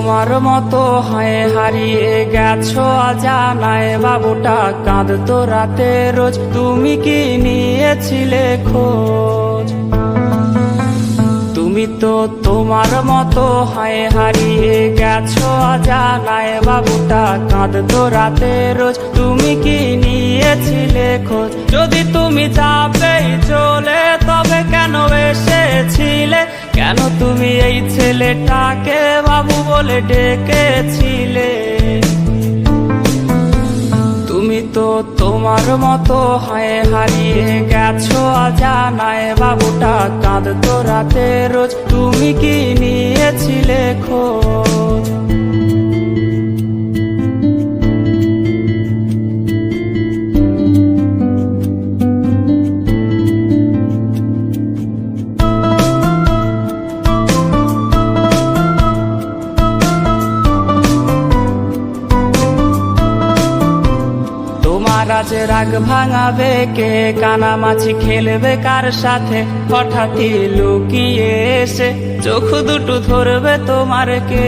তোমার মতো হয় হারিয়ে গেছো অজানায়, বাবুটা কাঁদতো রাতে রোজ, তুমি কি নিয়েছিলে খোঁজ? তুমি তো তোমার মতো হয় হারিয়ে গেছো অজানায়, বাবুটা কাঁদতো রাতে রোজ, তুমি কি নিয়েছিলে খোঁজ? যদি তুমি যাবেই চলে তবে কেন এসেছিলে? কেন তুমি এই ছেলেটাকে বাবু বলে ডেকেছিলে? তুমি তো তোমার মতো হয় হারিয়ে গেছো অজানায়, বাবুটা কাঁদতো রাতে রোজ, তুমি কি নিয়েছিলে খোঁজ? আজ রাগ ভাঙাবে কে? কানামাছি খেলবে কার সাথে? হঠাৎই লুকিয়ে এসে চোখ দুটো ধরবে তোমার কে?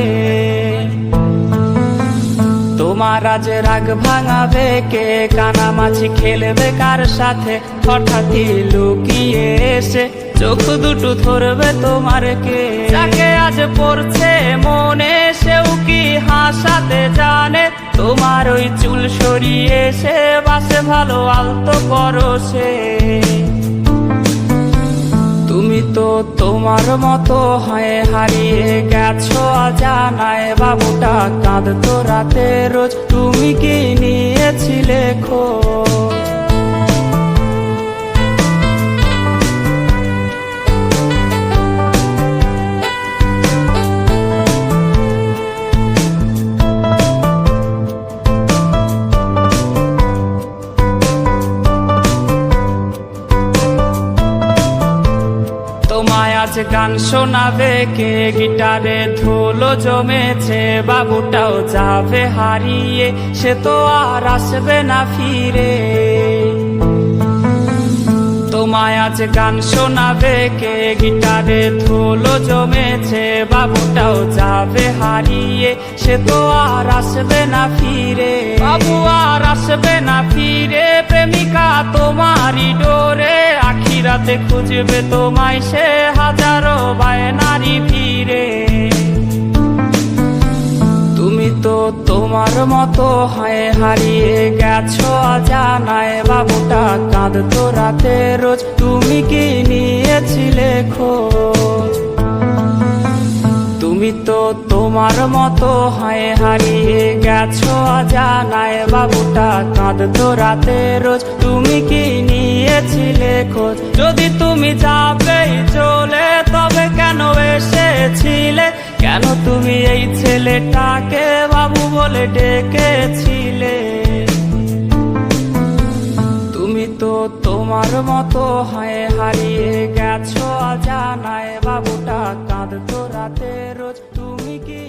তোমার আজ রাগ ভাঙাবে কে? কানামাছি খেলবে কার সাথে? হঠাৎই লুকিয়ে এসে চোখ দুটো ধরবে তোমার কে? যাকে আজ পড়ছে মনে সেও কি হাসাতে জানে? তোমার ওই চুল সরিয়ে সে বাসে ভালো আলতো পরশে। তুমি তো তোমার মতো হয় হারিয়ে গেছো অজানায়, বাবুটা কাঁদতো রাতে রোজ, তুমি কি নিয়েছিলে খোঁজ? তোমায় আজ গান শোনাবে কে? গিটারে ধুলো জমেছে, বাবুটাও যাবে হারিয়ে, সে তো আর আসবে না ফিরে। তোমায় আজ গান শোনাবে কে? গিটারে ধুলো জমেছে, বাবুটাও যাবে হারিয়ে, সে তো আর আসবে না ফিরে। বাবু আর আসবে না ফিরে, প্রেমিকা তোমারই ডোরে, আখিরাতে খুঁজবে তোমায় সে হাজারো বায়নারি ভিড়ে। তুমি তো তোমার মতো হয় হারিয়ে গেছো অজানায়, বাবুটা কাঁদতো রাতে রোজ, তুমি কি নিয়েছিলে খোঁজ? তুমি তো তোমার মতো হয় হারিয়ে গেছো অজানায়, বাবুটা কাঁদতো রাতে রোজ, তুমি কি নিয়েছিলে খোঁজ? যদি তুমি যাবেই চলে তবে কেন এসেছিলে? কেন তুমি এই ছেলেটাকে বাবু বলে ডেকেছিলে? তুমি তো তোমার মতো হয় হারিয়ে গেছো অজানায়, বাবুটা কাঁদতো রাতে রোজ, তুমি কি